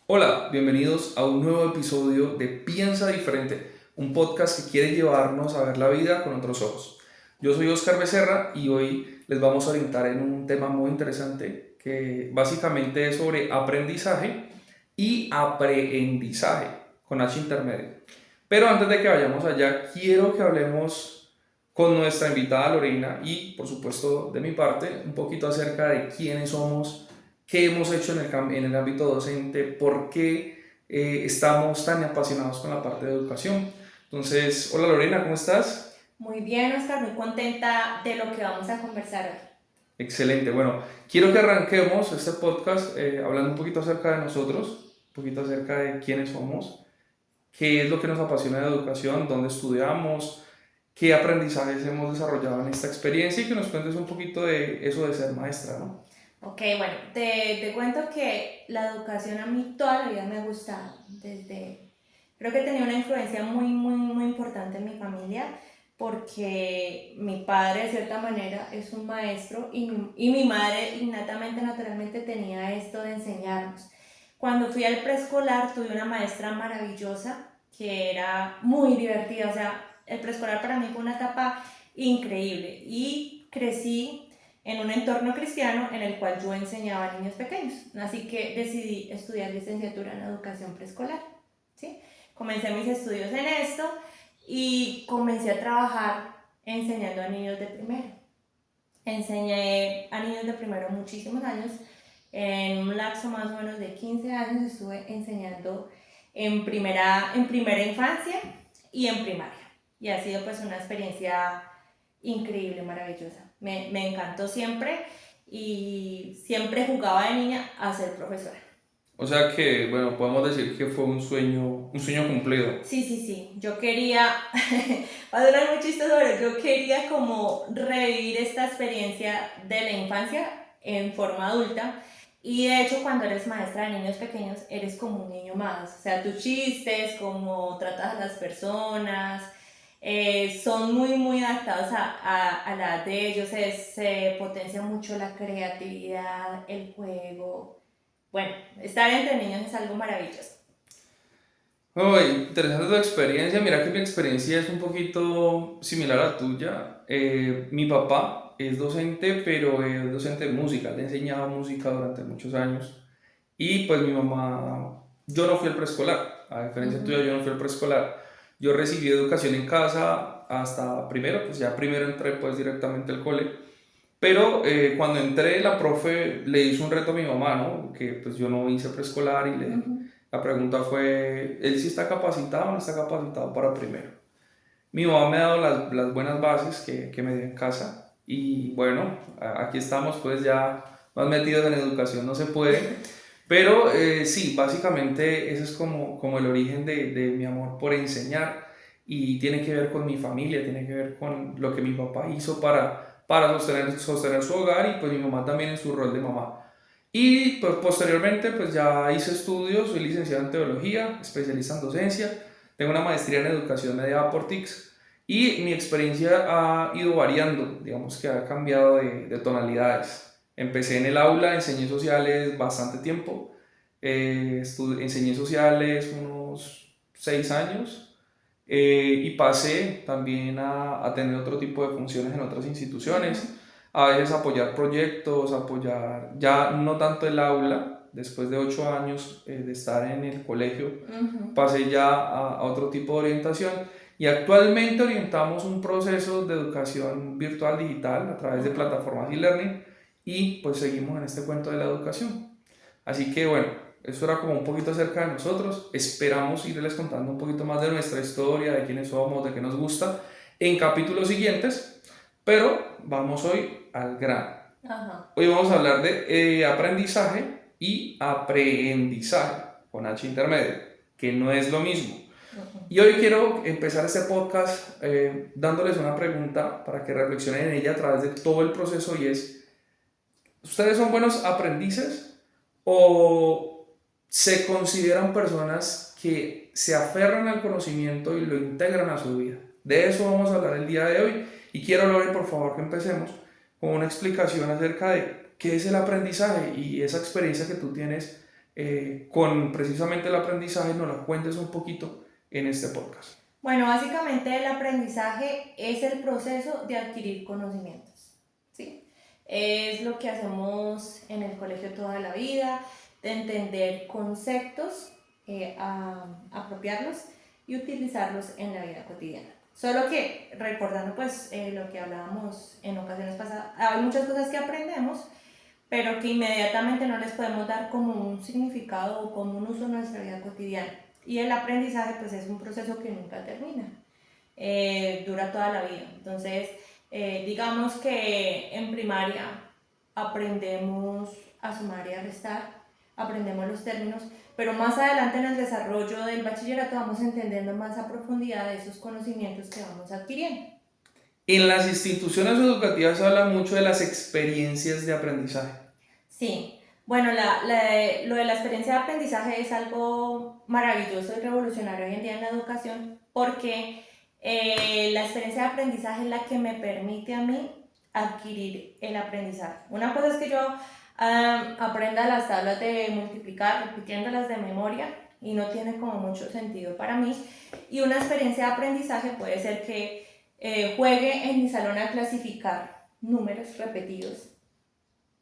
Hola, bienvenidos a un nuevo episodio de Piensa Diferente, un podcast que quiere llevarnos a ver la vida con otros ojos. Yo soy Oscar Becerra y hoy les vamos a orientar en un tema muy interesante que básicamente es sobre aprendizaje y aprendizaje con H intermedio. Pero antes de que vayamos allá, quiero que hablemos con nuestra invitada Lorena y, por supuesto, de mi parte, un poquito acerca de quiénes somos, qué hemos hecho en el ámbito docente, por qué estamos tan apasionados con la parte de educación. Entonces, hola Lorena, ¿cómo estás? Muy bien, Oscar, muy contenta de lo que vamos a conversar hoy. Excelente. Bueno, quiero que arranquemos este podcast hablando un poquito acerca de nosotros, un poquito acerca de quiénes somos, qué es lo que nos apasiona de educación, dónde estudiamos, qué aprendizajes hemos desarrollado en esta experiencia y que nos cuentes un poquito de eso de ser maestra, ¿no? Ok, bueno, te cuento que la educación a mí toda la vida me ha gustado. Creo que tenía una influencia muy importante en mi familia porque mi padre de cierta manera es un maestro y mi madre innatamente, naturalmente tenía esto de enseñarnos. Cuando fui al preescolar tuve una maestra maravillosa que era muy divertida, o sea, el preescolar para mí fue una etapa increíble y crecí en un entorno cristiano en el cual yo enseñaba a niños pequeños. Así que decidí estudiar licenciatura en educación preescolar. ¿Sí? Comencé mis estudios en esto y comencé a trabajar enseñando a niños de primero. Enseñé a niños de primero muchísimos años. En un lapso más o menos de 15 años estuve enseñando en primera infancia y en primaria. Y ha sido pues una experiencia increíble, maravillosa. Me encantó siempre y siempre jugaba de niña a ser profesora. O sea que, bueno, podemos decir que fue un sueño cumplido. Sí, sí, sí, yo quería, va a sonar muy chistoso, pero yo quería como revivir esta experiencia de la infancia en forma adulta. Y de hecho cuando eres maestra de niños pequeños eres como un niño más, o sea, tus chistes, cómo tratas a las personas, son muy adaptados a la edad de ellos, se potencia mucho la creatividad, el juego. Bueno, estar entre niños es algo maravilloso. Uy, interesante tu experiencia. Mira que mi experiencia es un poquito similar a la tuya. Mi papá es docente, pero es docente de música. Le he enseñado música durante muchos años. Y pues mi mamá, yo no fui al preescolar. A diferencia tuya, yo no fui al preescolar. Yo recibí educación en casa hasta primero, pues ya primero entré pues directamente al cole. Pero cuando entré, la profe le hizo un reto a mi mamá, ¿no? Que pues yo no hice preescolar y la pregunta fue, ¿él sí está capacitado o no está capacitado para primero? Mi mamá me ha dado las buenas bases que me dio en casa y bueno, aquí estamos pues ya más metidos en educación, no se puede. Pero sí, básicamente ese es como el origen de mi amor por enseñar y tiene que ver con mi familia, tiene que ver con lo que mi papá hizo para sostener su hogar y pues mi mamá también en su rol de mamá. Y pues posteriormente pues ya hice estudios, soy licenciado en teología, especialista en docencia, tengo una maestría en educación mediada por TICS y mi experiencia ha ido variando, digamos que ha cambiado de tonalidades. Empecé en el aula, enseñé sociales bastante tiempo, enseñé sociales unos 6 años y pasé también a tener otro tipo de funciones en otras instituciones, a veces apoyar proyectos, apoyar ya no tanto el aula, después de 8 años de estar en el colegio, pasé ya a otro tipo de orientación y actualmente orientamos un proceso de educación virtual digital a través de plataformas e-learning y pues seguimos en este cuento de la educación. Así que bueno, eso era como un poquito acerca de nosotros. Esperamos irles contando un poquito más de nuestra historia, de quiénes somos, de qué nos gusta en capítulos siguientes, pero vamos hoy al grano. Ajá. Hoy vamos a hablar de aprendizaje y aprendizaje con H intermedio, que no es lo mismo. Y hoy quiero empezar este podcast dándoles una pregunta para que reflexionen en ella a través de todo el proceso y es, ¿ustedes son buenos aprendices o se consideran personas que se aferran al conocimiento y lo integran a su vida? De eso vamos a hablar el día de hoy y quiero, Lore, por favor, que empecemos con una explicación acerca de qué es el aprendizaje y esa experiencia que tú tienes con precisamente el aprendizaje, nos la cuentes un poquito en este podcast. Bueno, básicamente el aprendizaje es el proceso de adquirir conocimientos, ¿sí? Es lo que hacemos en el colegio toda la vida, de entender conceptos, apropiarlos y utilizarlos en la vida cotidiana. Solo que, recordando pues lo que hablábamos en ocasiones pasadas, hay muchas cosas que aprendemos, pero que inmediatamente no les podemos dar como un significado o como un uso en nuestra vida cotidiana. Y el aprendizaje pues es un proceso que nunca termina, dura toda la vida. Entonces, digamos que en primaria aprendemos a sumar y a restar, aprendemos los términos, pero más adelante en el desarrollo del bachillerato vamos entendiendo más a profundidad de esos conocimientos que vamos adquiriendo. En las instituciones educativas se habla mucho de las experiencias de aprendizaje. Sí, bueno, lo de la experiencia de aprendizaje es algo maravilloso y revolucionario hoy en día en la educación porque la experiencia de aprendizaje es la que me permite a mí adquirir el aprendizaje. Una cosa es que yo aprenda las tablas de multiplicar, repitiéndolas de memoria y no tiene como mucho sentido para mí. Y una experiencia de aprendizaje puede ser que juegue en mi salón a clasificar números repetidos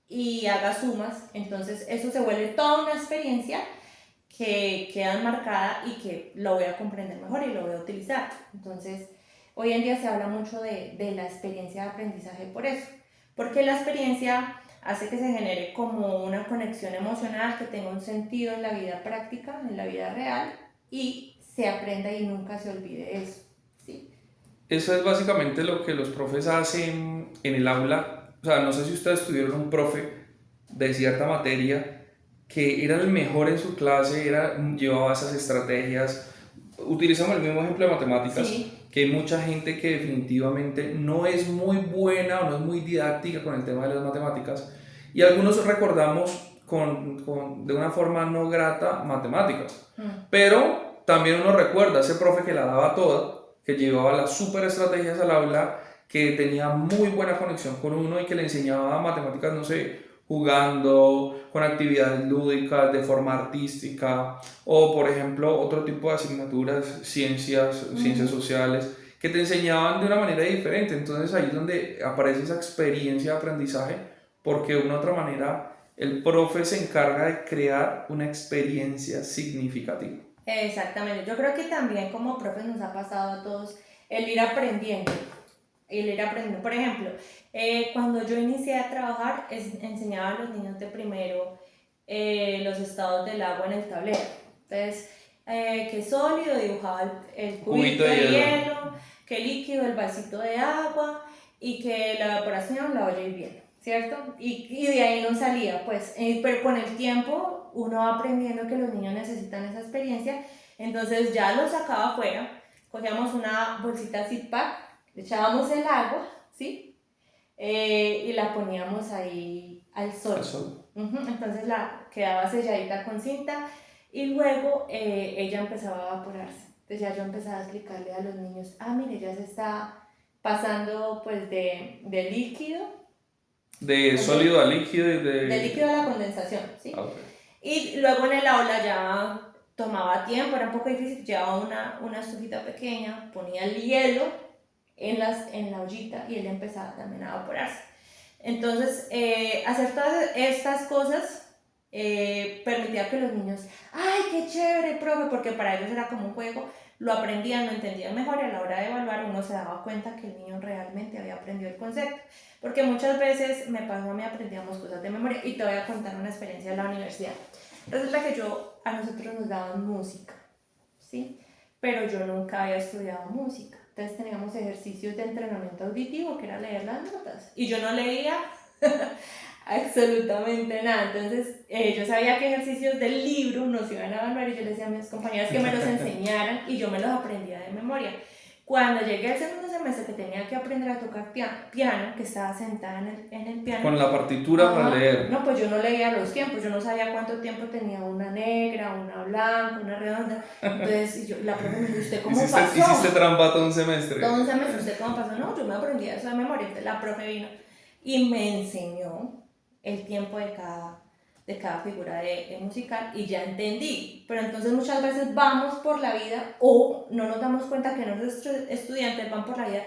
y haga sumas, entonces eso se vuelve toda una experiencia que queda marcada y que lo voy a comprender mejor y lo voy a utilizar. Entonces, hoy en día se habla mucho de la experiencia de aprendizaje por eso, porque la experiencia hace que se genere como una conexión emocional, que tenga un sentido en la vida práctica, en la vida real, y se aprenda y nunca se olvide eso, ¿sí? Eso es básicamente lo que los profes hacen en el aula. O sea, no sé si ustedes tuvieron un profe de cierta materia que era el mejor en su clase, llevaba esas estrategias. Utilizamos el mismo ejemplo de matemáticas, Sí. que hay mucha gente que definitivamente no es muy buena o no es muy didáctica con el tema de las matemáticas, y algunos recordamos de una forma no grata matemáticas, pero también uno recuerda a ese profe que la daba toda, que llevaba las super estrategias al aula, que tenía muy buena conexión con uno y que le enseñaba matemáticas, no sé, jugando, con actividades lúdicas, de forma artística, o por ejemplo otro tipo de asignaturas, ciencias sociales, que te enseñaban de una manera diferente. Entonces ahí es donde aparece esa experiencia de aprendizaje, porque de una u otra manera el profe se encarga de crear una experiencia significativa. Exactamente, yo creo que también como profes nos ha pasado a todos el ir aprendiendo, el ir aprendiendo. Por ejemplo, cuando yo inicié a trabajar, enseñaba a los niños de primero los estados del agua en el tablero. Entonces, que sólido dibujaba el cubito de hielo, que líquido el vasito de agua y que la evaporación la olla hirviendo, ¿cierto? Y de ahí no salía, pues, pero con el tiempo uno va aprendiendo que los niños necesitan esa experiencia, entonces ya lo sacaba afuera, cogíamos una bolsita zip-pack, le echábamos el agua, ¿sí? Y la poníamos ahí al sol. Entonces quedaba selladita con cinta y luego ella empezaba a evaporarse. Entonces ya yo empezaba a explicarle a los niños, mire, ya se está pasando pues de líquido. De sólido a líquido y de líquido a la condensación, ¿sí? Okay. Y luego en el aula ya tomaba tiempo, era un poco difícil, llevaba una estufita pequeña, ponía el hielo en la ollita y él empezaba también a evaporarse. Entonces, hacer todas estas cosas permitía que los niños, ¡ay, qué chévere, profe! Porque para ellos era como un juego, lo aprendían, lo entendían mejor y a la hora de evaluar uno se daba cuenta que el niño realmente había aprendido el concepto. Porque muchas veces me pasó a mí, aprendíamos cosas de memoria y te voy a contar una experiencia de la universidad. Resulta que a nosotros nos daban música, ¿sí? Pero yo nunca había estudiado música. Entonces teníamos ejercicios de entrenamiento auditivo, que era leer las notas. Y yo no leía absolutamente nada. Entonces yo sabía qué ejercicios del libro nos iban a evaluar y yo les decía a mis compañeras que me los enseñaran y yo me los aprendía de memoria. Cuando llegué al segundo semestre que tenía que aprender a tocar piano, que estaba sentada en el piano. Con la partitura para leer. No, pues yo no leía los tiempos, yo no sabía cuánto tiempo tenía una negra, una blanca, una redonda. Entonces la profe me dijo, ¿usted cómo pasó? Hiciste trampa todo un semestre. Todo un semestre, ¿usted cómo pasó? No, yo me aprendía eso de memoria. Entonces la profe vino y me enseñó el tiempo de de cada figura de musical y ya entendí. Pero entonces muchas veces vamos por la vida o no nos damos cuenta que nuestros estudiantes van por la vida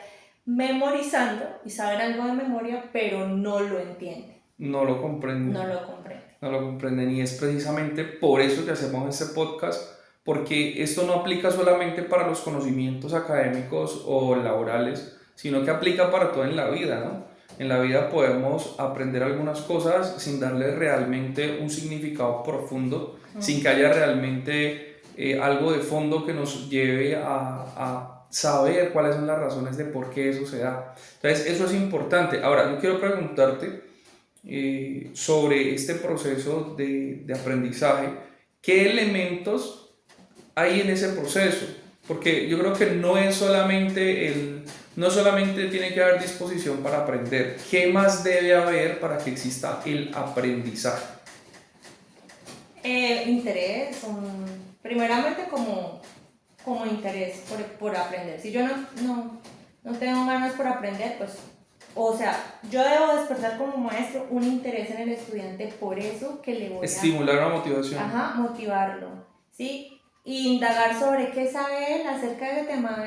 memorizando y saben algo de memoria, pero no lo entienden. No lo comprenden. No lo comprenden. No lo comprenden y es precisamente por eso que hacemos este podcast, porque esto no aplica solamente para los conocimientos académicos o laborales, sino que aplica para todo en la vida, ¿no? En la vida podemos aprender algunas cosas sin darle realmente un significado profundo, sin que haya realmente algo de fondo que nos lleve a saber cuáles son las razones de por qué eso se da. Entonces, eso es importante. Ahora, yo quiero preguntarte sobre este proceso de aprendizaje, ¿qué elementos hay en ese proceso? Porque yo creo que no solamente tiene que haber disposición para aprender, ¿qué más debe haber para que exista el aprendizaje? Interés, primeramente como interés por aprender. Si yo no tengo ganas por aprender, pues, o sea, yo debo despertar como maestro un interés en el estudiante, por eso que le voy estimular la motivación. Ajá, motivarlo, ¿sí? Y indagar sobre qué sabe él acerca de ese tema.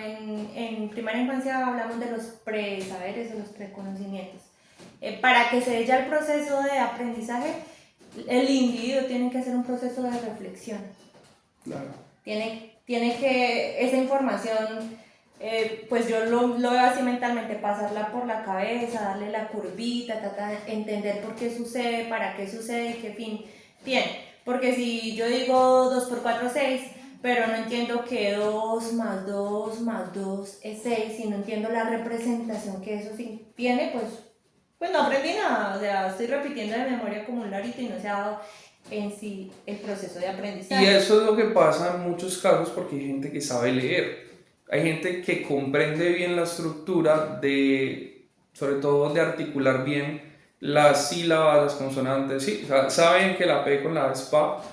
En primera infancia hablamos de los presaberes o los preconocimientos. Para que se dé ya el proceso de aprendizaje, el individuo tiene que hacer un proceso de reflexión. Claro. Tiene que esa información, pues yo lo veo así mentalmente, pasarla por la cabeza, darle la curvita, tratar de entender por qué sucede, para qué sucede, qué fin tiene. Porque si yo digo 2 por 4 es 6, pero no entiendo que 2 más 2 más 2 es 6, y no entiendo la representación que eso tiene, pues no aprendí nada. O sea, estoy repitiendo de memoria como un larito y no se ha dado en sí el proceso de aprendizaje. Y eso es lo que pasa en muchos casos porque hay gente que sabe leer. Hay gente que comprende bien la estructura sobre todo de articular bien las sílabas, las consonantes, sí, o sea, saben que la P con la A es pa,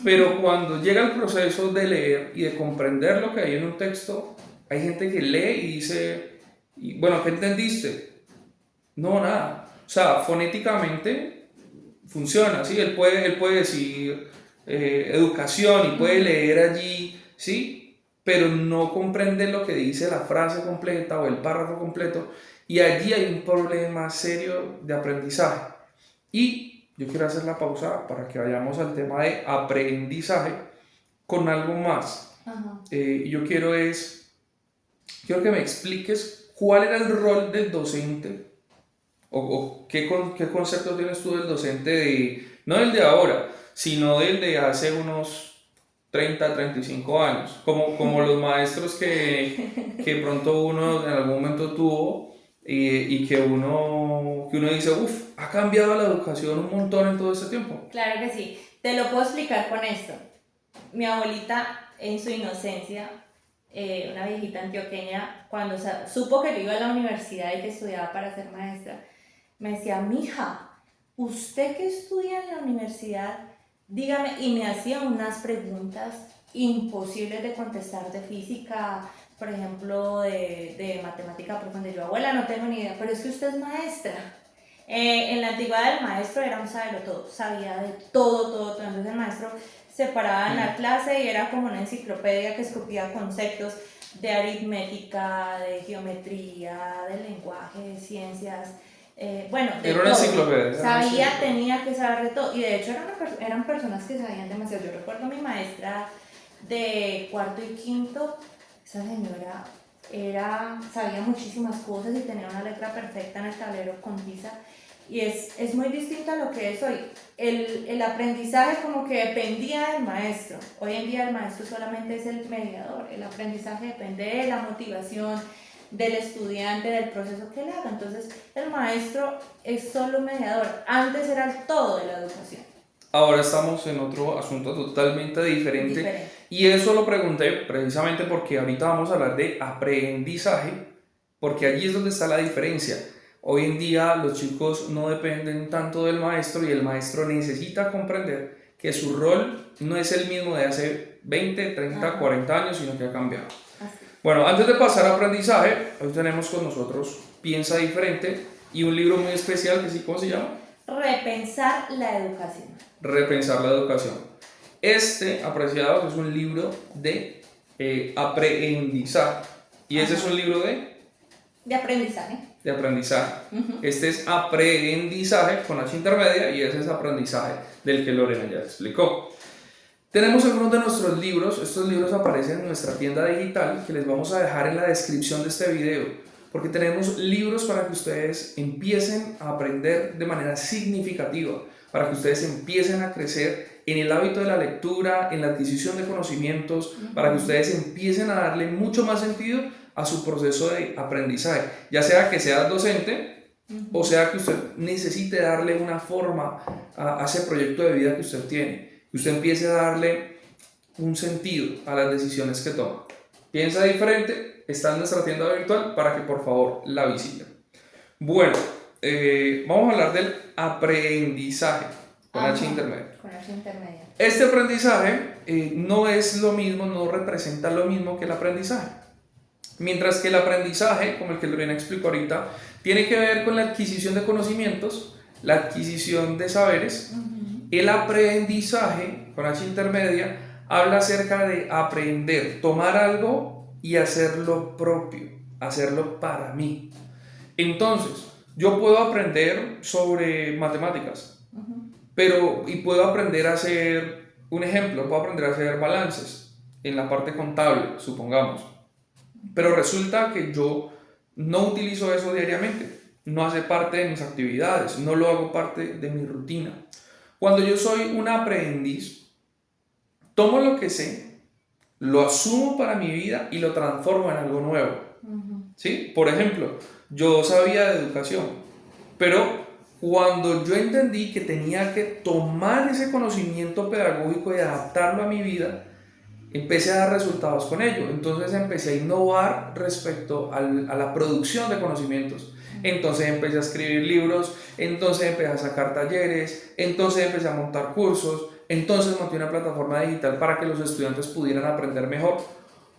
pero cuando llega el proceso de leer y de comprender lo que hay en un texto, hay gente que lee y dice, bueno, ¿qué entendiste? No, nada. O sea, fonéticamente funciona, ¿sí? Él puede decir educación y puede leer allí, ¿sí? Pero no comprende lo que dice la frase completa o el párrafo completo, y allí hay un problema serio de aprendizaje. Y yo quiero hacer la pausa para que vayamos al tema de aprendizaje con algo más. Yo quiero que me expliques cuál era el rol del docente o qué concepto tienes tú del docente, no del de ahora, sino del de hace unos 30, 35 años, como los maestros que pronto uno en algún momento tuvo y que uno dice, ha cambiado la educación un montón en todo este tiempo. Claro que sí, te lo puedo explicar con esto. Mi abuelita, en su inocencia, una viejita antioqueña, cuando supo que yo iba a la universidad y que estudiaba para ser maestra, me decía, mija, usted que estudia en la universidad, dígame, y me hacía unas preguntas imposibles de contestar de física, por ejemplo, de matemática profunda. Yo, abuela, no tengo ni idea, pero es que usted es maestra. En la antigüedad el maestro era un sabelotodo, sabía de todo. Entonces el maestro se paraba en la clase y era como una enciclopedia que escupía conceptos de aritmética, de geometría, de lenguaje, de ciencias. Bueno, de era una enciclopedia. Sabía, tenía que saber de todo. Y de hecho eran personas que sabían demasiado. Yo recuerdo a mi maestra de cuarto y quinto, esa señora sabía muchísimas cosas y tenía una letra perfecta en el tablero con tiza. Y es muy distinto a lo que es hoy. El aprendizaje como que dependía del maestro. Hoy en día el maestro solamente es el mediador. El aprendizaje depende de la motivación del estudiante, del proceso que él haga. Entonces el maestro es solo un mediador. Antes era el todo de la educación. Ahora estamos en otro asunto totalmente diferente. Y eso lo pregunté precisamente porque ahorita vamos a hablar de aprendizaje, porque allí es donde está la diferencia. Hoy en día los chicos no dependen tanto del maestro y el maestro necesita comprender que su rol no es el mismo de hace 20, 30, 40 años, sino que ha cambiado. Bueno, antes de pasar a aprendizaje, hoy tenemos con nosotros Piensa Diferente y un libro muy especial que sí, ¿cómo se llama? repensar la educación. Repensar la educación. Este, apreciados, es un libro de aprendizaje. Y ese es Ajá. un libro De aprendizaje. de aprendizaje. Ujú. Este es aprendizaje con H intermedia y ese es aprendizaje del que Lorena ya explicó. Tenemos algunos de nuestros libros, estos libros aparecen en nuestra tienda digital que les vamos a dejar en la descripción de este video, porque tenemos libros para que ustedes empiecen a aprender de manera significativa, para que ustedes empiecen a crecer en el hábito de la lectura, en la adquisición de conocimientos, para que ustedes empiecen a darle mucho más sentido a su proceso de aprendizaje, ya sea que seas docente o sea que usted necesite darle una forma a ese proyecto de vida que usted tiene, que usted empiece a darle un sentido a las decisiones que toma. Piensa diferente, está en nuestra tienda virtual para que por favor la visiten. Bueno, vamos a hablar del aprendizaje con H intermedia. Con H intermedia. Este aprendizaje no es lo mismo, no representa lo mismo que el aprendizaje. Mientras que el aprendizaje, como el que Lorena explicó ahorita, tiene que ver con la adquisición de conocimientos, la adquisición de saberes. El aprendizaje, con H intermedia, habla acerca de aprender, tomar algo y hacerlo propio, hacerlo para mí. Entonces, yo puedo aprender sobre matemáticas, y puedo aprender a hacer, un ejemplo, puedo aprender a hacer balances en la parte contable, supongamos. Pero resulta que yo no utilizo eso diariamente, no hace parte de mis actividades, no lo hago parte de mi rutina. Cuando yo soy un aprendiz, tomo lo que sé, lo asumo para mi vida y lo transformo en algo nuevo. ¿Sí? Por ejemplo, yo sabía de educación, pero cuando yo entendí que tenía que tomar ese conocimiento pedagógico y adaptarlo a mi vida, empecé a dar resultados con ello. Entonces empecé a innovar respecto a la producción de conocimientos. Entonces empecé a escribir libros, entonces empecé a sacar talleres, entonces empecé a montar cursos, entonces monté una plataforma digital para que los estudiantes pudieran aprender mejor,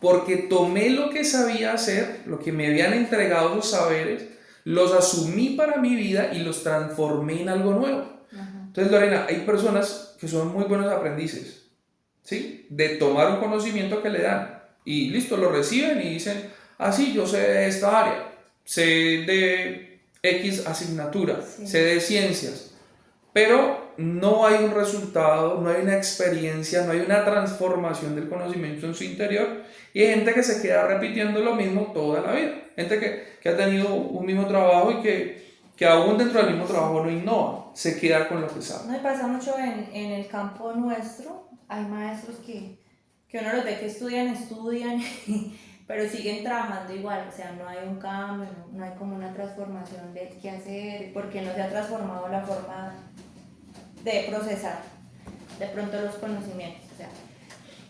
porque tomé lo que sabía hacer, lo que me habían entregado los saberes, los asumí para mi vida y los transformé en algo nuevo. Entonces, Lorena, hay personas que son muy buenos aprendices, ¿sí? De tomar un conocimiento que le dan y listo, lo reciben y dicen, ah, sí, yo sé de esta área, sé de X asignatura, sé de ciencias, pero no hay un resultado, no hay una experiencia, no hay una transformación del conocimiento en su interior, y hay gente que se queda repitiendo lo mismo toda la vida, gente que ha tenido un mismo trabajo y que aún dentro del mismo trabajo no innova, se queda con lo que sabe. Me pasa mucho en el campo nuestro, hay maestros que uno los ve que estudian, pero siguen trabajando igual, o sea, no hay un cambio, no hay como una transformación de qué hacer, porque no se ha transformado la forma de procesar de pronto los conocimientos, o sea,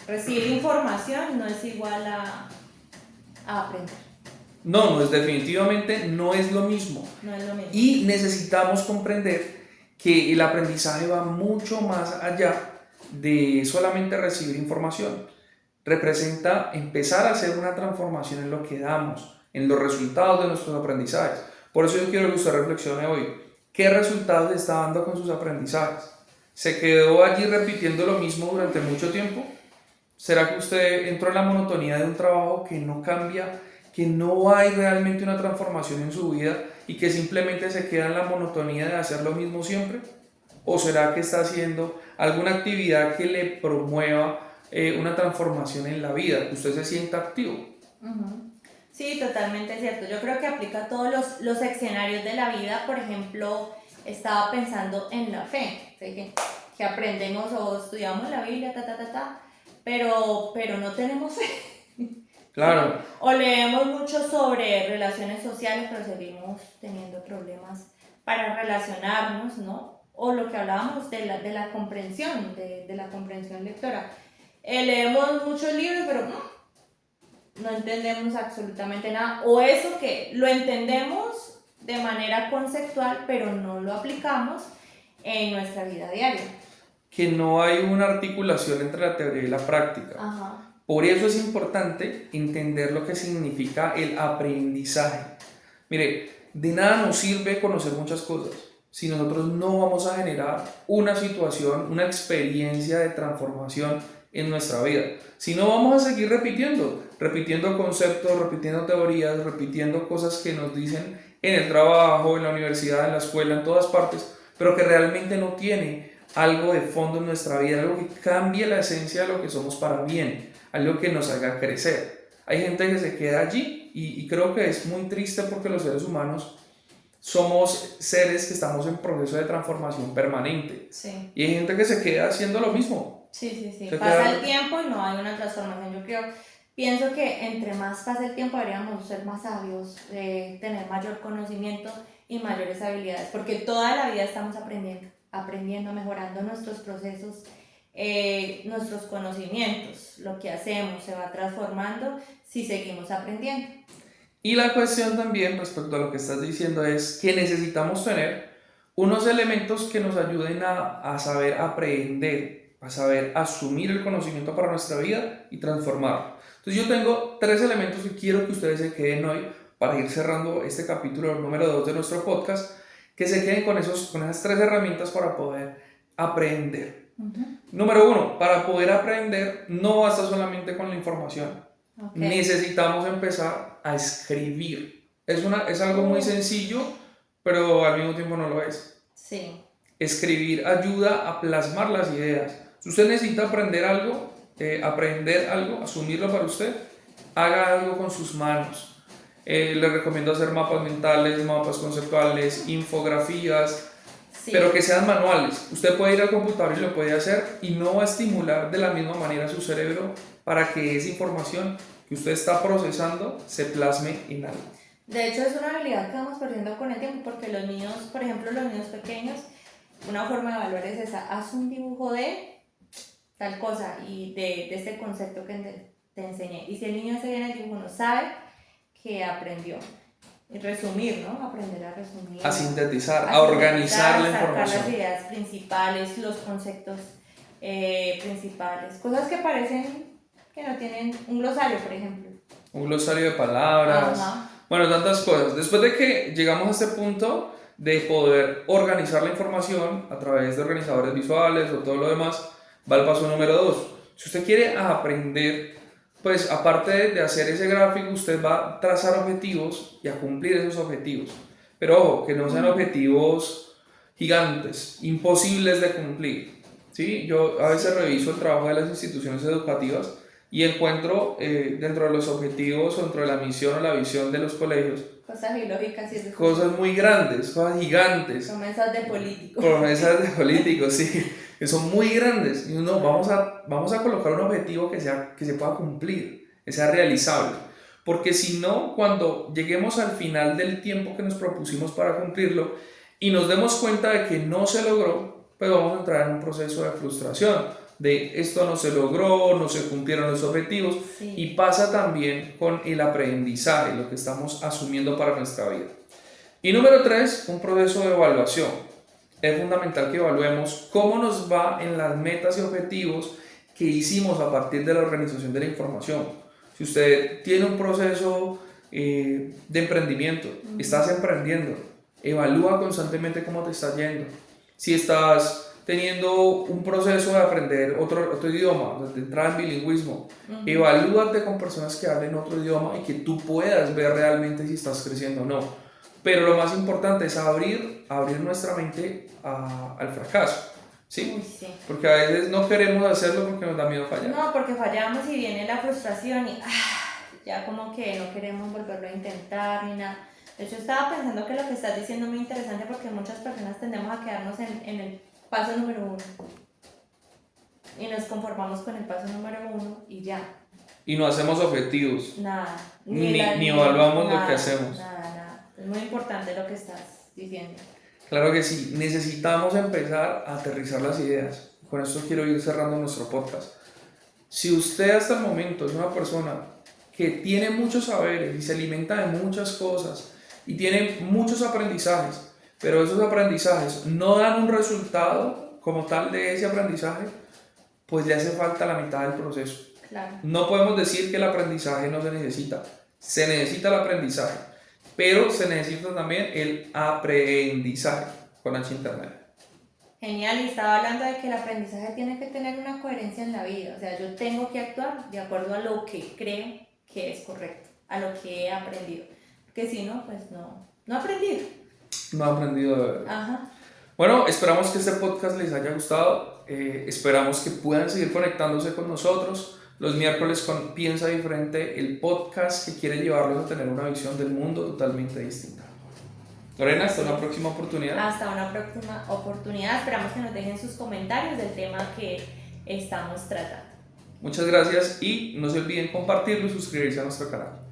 recibir información no es igual a aprender. No, definitivamente no es lo mismo. No es lo mismo. Y necesitamos comprender que el aprendizaje va mucho más allá de solamente recibir información. Representa empezar a hacer una transformación en lo que damos, en los resultados de nuestros aprendizajes. Por eso yo quiero que usted reflexione hoy. ¿Qué resultados está dando con sus aprendizajes? ¿Se quedó allí repitiendo lo mismo durante mucho tiempo? ¿Será que usted entró en la monotonía de un trabajo que no cambia, que no hay realmente una transformación en su vida y que simplemente se queda en la monotonía de hacer lo mismo siempre? ¿O será que está haciendo alguna actividad que le promueva una transformación en la vida, que usted se sienta activo? Sí, totalmente cierto. Yo creo que aplica a todos los escenarios de la vida. Por ejemplo, estaba pensando en la fe, ¿sí? que aprendemos o estudiamos la Biblia, pero no tenemos fe. Claro. O leemos mucho sobre relaciones sociales, pero seguimos teniendo problemas para relacionarnos, ¿no? O lo que hablábamos de la comprensión, de la comprensión lectora. Leemos muchos libros, pero no entendemos absolutamente nada. O eso que lo entendemos de manera conceptual, pero no lo aplicamos en nuestra vida diaria. Que no hay una articulación entre la teoría y la práctica. Ajá. Por eso es importante entender lo que significa el aprendizaje. Mire, de nada nos sirve conocer muchas cosas si nosotros no vamos a generar una situación, una experiencia de transformación en nuestra vida. Si no, vamos a seguir repitiendo conceptos, repitiendo teorías, repitiendo cosas que nos dicen en el trabajo, en la universidad, en la escuela, en todas partes, pero que realmente no tiene algo de fondo en nuestra vida, algo que cambie la esencia de lo que somos para bien, algo que nos haga crecer. Hay gente que se queda allí y creo que es muy triste porque los seres humanos somos seres que estamos en proceso de transformación permanente. Sí. Y hay gente que se queda haciendo lo mismo. Sí. Pasa el tiempo y no hay una transformación. Pienso que entre más pasa el tiempo deberíamos ser más sabios, tener mayor conocimiento y mayores habilidades, porque toda la vida estamos aprendiendo, mejorando nuestros procesos, nuestros conocimientos, lo que hacemos se va transformando si seguimos aprendiendo. Y la cuestión también respecto a lo que estás diciendo es que necesitamos tener unos elementos que nos ayuden a saber aprender, a saber asumir el conocimiento para nuestra vida y transformarlo. Entonces yo tengo 3 elementos que quiero que ustedes se queden hoy para ir cerrando este capítulo número 2 de nuestro podcast, que se queden con esas 3 herramientas para poder aprender. Número 1, para poder aprender no basta solamente con la información. Necesitamos empezar a escribir. Es algo muy sencillo, pero al mismo tiempo no lo es. Sí. Escribir ayuda a plasmar las ideas. Si usted necesita aprender algo, asumirlo para usted, haga algo con sus manos. Le recomiendo hacer mapas mentales, mapas conceptuales, infografías, pero que sean manuales. Usted puede ir al computador y lo puede hacer y no va a estimular de la misma manera su cerebro para que esa información que usted está procesando se plasme en algo. De hecho, es una habilidad que vamos perdiendo con el tiempo, porque los niños, por ejemplo, los niños pequeños, una forma de evaluar es esa: haz un dibujo de tal cosa y de este concepto que te enseñé. Y si el niño hace bien el dibujo, no sabe que aprendió. Y resumir, ¿no? Aprender a resumir. A sintetizar, a organizar la información. Sacar las ideas principales, los conceptos principales. Cosas que parecen que no tienen un glosario, por ejemplo. Un glosario de palabras. Ajá. Bueno, tantas cosas. Después de que llegamos a este punto de poder organizar la información a través de organizadores visuales o todo lo demás, va el paso número 2. Si usted quiere aprender, pues aparte de hacer ese gráfico, usted va a trazar objetivos y a cumplir esos objetivos. Pero ojo, que no sean objetivos gigantes, imposibles de cumplir. ¿Sí? Yo a veces reviso el trabajo de las instituciones educativas y encuentro dentro de los objetivos o dentro de la misión o la visión de los colegios cosas ilógicas y cosas muy grandes, cosas gigantes. Promesas de políticos. Promesas de políticos, sí, que son muy grandes. Y uno, vamos a colocar un objetivo que se pueda cumplir, que sea realizable. Porque si no, cuando lleguemos al final del tiempo que nos propusimos para cumplirlo y nos demos cuenta de que no se logró, pues vamos a entrar en un proceso de frustración. De esto no se logró, no se cumplieron los objetivos. Sí. Y pasa también con el aprendizaje, lo que estamos asumiendo para nuestra vida. Y número 3, un proceso de evaluación. Es fundamental que evaluemos cómo nos va en las metas y objetivos que hicimos a partir de la organización de la información. Si usted tiene un proceso de emprendimiento, estás emprendiendo, evalúa constantemente cómo te está yendo. Si estás teniendo un proceso de aprender otro idioma, de entrar en bilingüismo, evalúate con personas que hablen otro idioma y que tú puedas ver realmente si estás creciendo o no. Pero lo más importante es abrir nuestra mente al fracaso, ¿sí? Uy, sí. Porque a veces no queremos hacerlo porque nos da miedo fallar. No, porque fallamos y viene la frustración y ya como que no queremos volverlo a intentar ni nada. De hecho, estaba pensando que lo que estás diciendo es muy interesante, porque muchas personas tendemos a quedarnos en el paso número 1 y nos conformamos con el paso número 1 y ya. Y no hacemos objetivos. Nada. Ni evaluamos nada, lo que hacemos. Nada. Es muy importante lo que estás diciendo. Claro que sí. Necesitamos empezar a aterrizar las ideas. Con esto quiero ir cerrando nuestro podcast. Si usted hasta el momento es una persona que tiene muchos saberes y se alimenta de muchas cosas y tiene muchos aprendizajes, pero esos aprendizajes no dan un resultado como tal de ese aprendizaje, pues le hace falta la mitad del proceso. Claro. No podemos decir que el aprendizaje no se necesita el aprendizaje, pero se necesita también el aprendizaje. con H intermedia. Genial, y estaba hablando de que el aprendizaje tiene que tener una coherencia en la vida, o sea, yo tengo que actuar de acuerdo a lo que creo que es correcto, a lo que he aprendido, porque si no, pues no he aprendido. No he aprendido de verdad. Ajá. Bueno, esperamos que este podcast les haya gustado. Esperamos que puedan seguir conectándose con nosotros los miércoles con Piensa Diferente, el podcast que quiere llevarlos a tener una visión del mundo totalmente distinta. Lorena, hasta una próxima oportunidad. Hasta una próxima oportunidad. Esperamos que nos dejen sus comentarios del tema que estamos tratando. Muchas gracias y no se olviden compartirlo y suscribirse a nuestro canal.